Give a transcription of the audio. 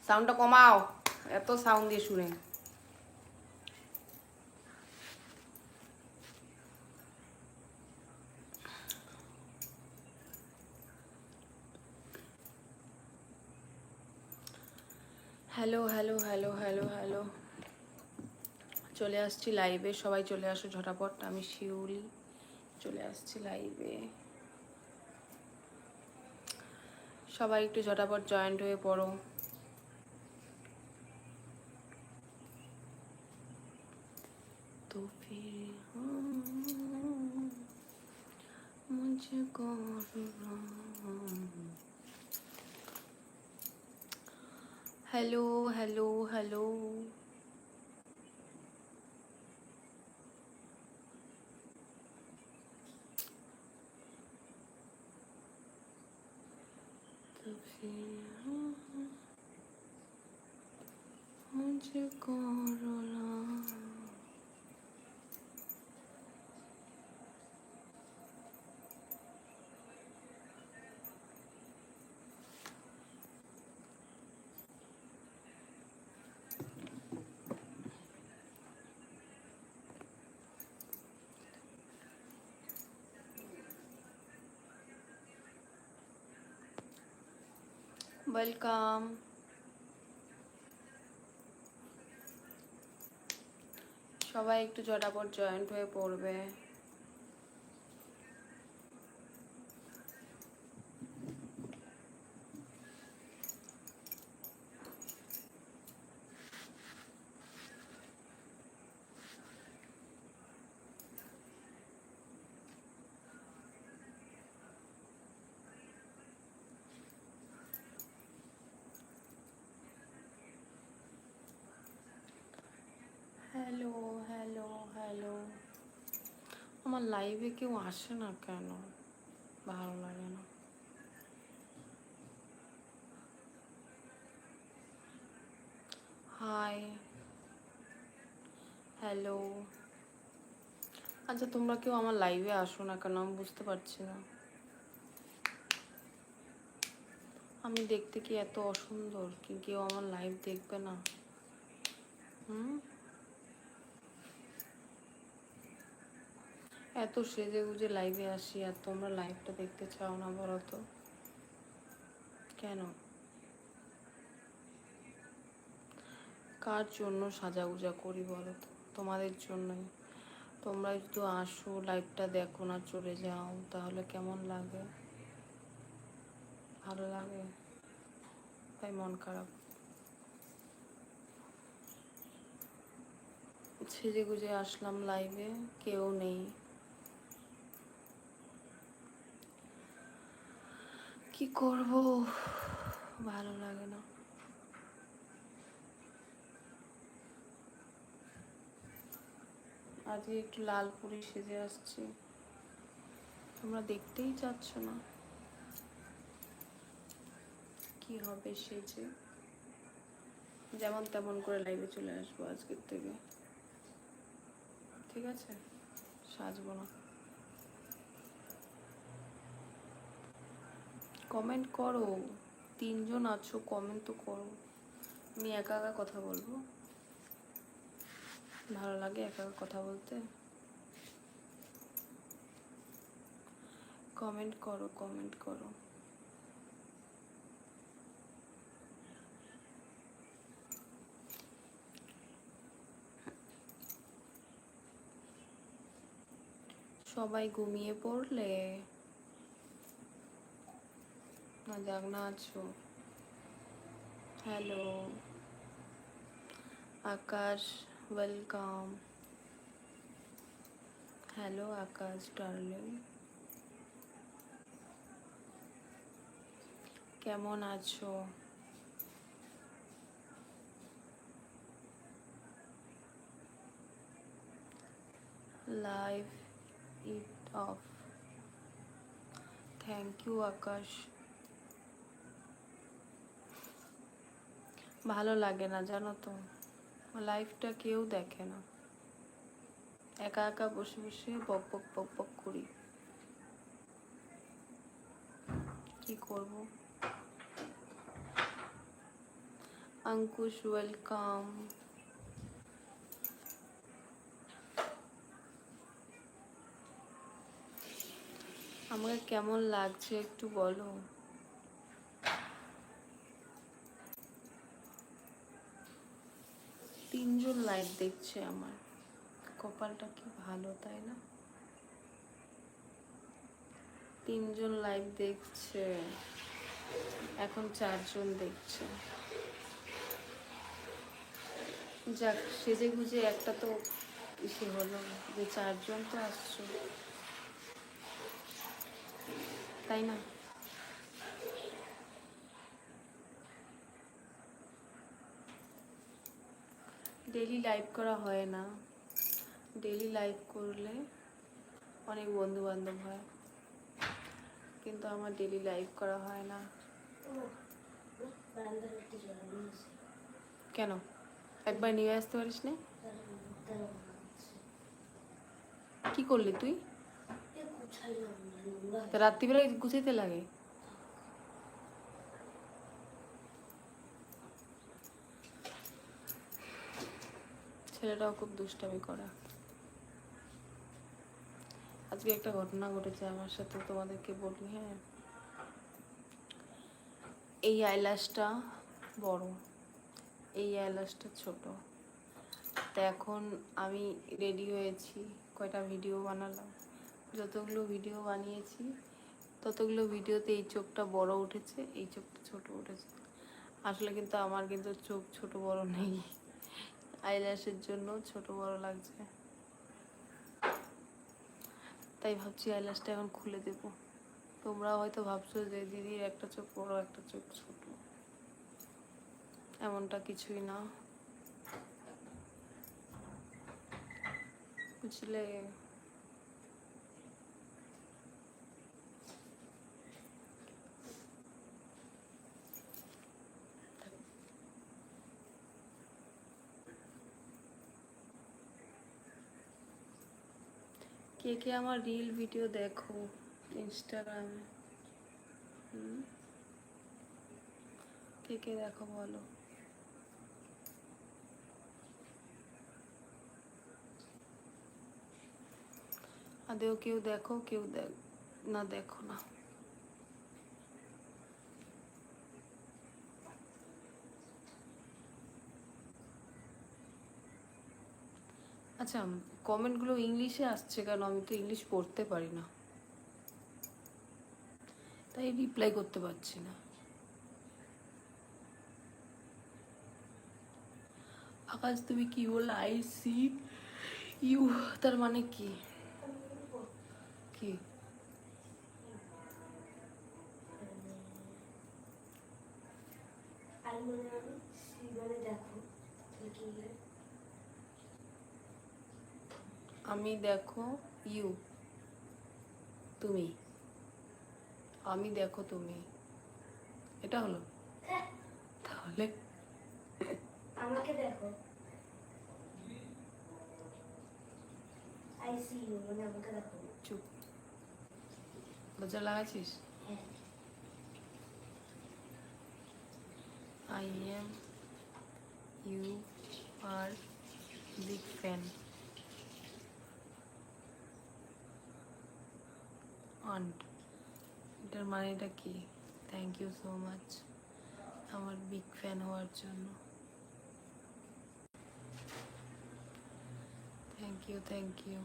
সাউন্ডটা কমাও, এত সাউন্ড দিয়ে শুনে। Hello hello hello hello hello, চলে আসছি লাইভে, সবাই চলে আসো ঝটাপট। আমি শিউলি চলে আসছি লাইভে, সবাই একটু ঝটাপট জয়েন্ট হয়ে পড়ো। তো ফির মুঝকো হ্যালো হ্যালো হ্যালো, तो फिर मुझको रुला। ওয়েলকাম, সবাই একটু ঝটাপট জয়েন্ট হয়ে পড়বে। হ্যালো হ্যালো হ্যালো, আমার লাইভে কেউ আসে না কেন? ভালো লাগে না। Hi, hello. আচ্ছা, তোমরা কেউ আমার লাইভে আসো না কেন? আমি বুঝতে পারছি না। আমি দেখতে কি এত অসুন্দর কি কেউ আমার লাইভ দেখবে না? এত সেজে গুজে লাইভে আসি আর তোমরা লাইভটা দেখতে চাও না, বলো তো কেন? কার জন্য সাজাগুজা করি বলো তো? তোমাদের জন্যই। তোমরা যদি আসো, লাইভটা দেখো না, চলে যাও, তাহলে কেমন লাগে? ভালো লাগে? তাই মন খারাপ। সেজে গুজে আসলাম লাইভে, কেউ নেই, কি করব? ভালো লাগে না। আজকে একটু লাল পরি সেজে আসছি, তোমরা দেখতেই চাচ্ছ না। কি হবে সেজে? যেমন তেমন করে লাইভে চলে আসবো আজকের থেকে, ঠিক আছে? সাজবো না। কমেন্ট করো, 3জন আছো, কমেন্ট তো করো। আমি একা একা কথা বলবো? ভালো লাগে একা একা কথা বলতে? কমেন্ট করো, কমেন্ট করো। সবাই ঘুমিয়ে পড়লে না জাগনা আছো? Hello Akash, welcome. Hello Akash darling, কেমন আছো? Live it off. Thank you Akash. ভালো লাগে না জানো তো, লাইভটা কেউ দেখে না, একা একা বসে বসে বক বক বক বক করি, কি করব? আঙ্কুশ ওয়েলকাম। আমাকে কেমন লাগছে একটু বলো। তিনজন লাইভ দেখছে আমার, কপালটা কি ভালো তাই না? তিনজন লাইভ দেখছে, এখন 4 জন দেখছে। যাক, সেজে গুজে একটা তো ইসে হলো যে 4 জন তো আসছো, তাই না? ডেলি লাইভ করা হয় না, ডেলি লাইভ করলে অনেক বন্ধু বান্ধব হয়, কিন্তু আমার ডেলি লাইভ করা হয় না। কেন একবার নিয়ে আসতে পারিস না? কি করলি তুই? রাত্রিবেলায় গুছাইতে লাগে? ছেলেটাও খুব দুষ্টামি করে। আজকে একটা ঘটনা ঘটেছে আমার সাথে, তোমাদেরকে বলি। হ্যাঁ, এই আইল্যাশটা বড়, এই আইল্যাশটা ছোট। তো এখন আমি রেডি হয়েছি, কয়টা ভিডিও বানালাম, যতগুলো ভিডিও বানিয়েছি ততগুলো ভিডিওতে এই চোখটা বড় উঠেছে, এই চোখটা ছোট উঠেছে। আসলে কিন্তু আমার কিন্তু চোখ ছোট বড় নেই, আইল্যাশের জন্য ছোট বড় লাগছে। তাই ভাবছি আইল্যাশটা এখন খুলে দেব। তোমরা হয়তো ভাবছো যে দিদির একটা চোখ বড় একটা চোখ ছোট, এমনটা কিছুই না, বুঝলে? কে কে আমার রিল ভিডিও দেখো ইনস্টাগ্রামে? কে কে দেখো বলো। আদেও কেউ দেখো, কেউ না দেখো না। আচ্ছা, কমেন্টগুলো ইংলিশে আসছে কেন? আমি তো ইংলিশ পড়তে পারি না, তাই রিপ্লাই করতে পারছি না। আকাশ তুমি কি বললে? আই সি ইউ, তার মানে কি? কি? আমি দেখো ইউ, তুমি, আমি দেখো তুমি, এটা হলো? তাহলে আমাকে দেখো, আই সি ইউ মানে আমাকে দেখো। চুপ, দরজা লাগাইছিস? I am you are big fan aunt, এটার মানেটা কি? থ্যাংক ইউ সো মাচ আমার বিগ ফ্যান হওয়ার জন্য। Thank you, thank you.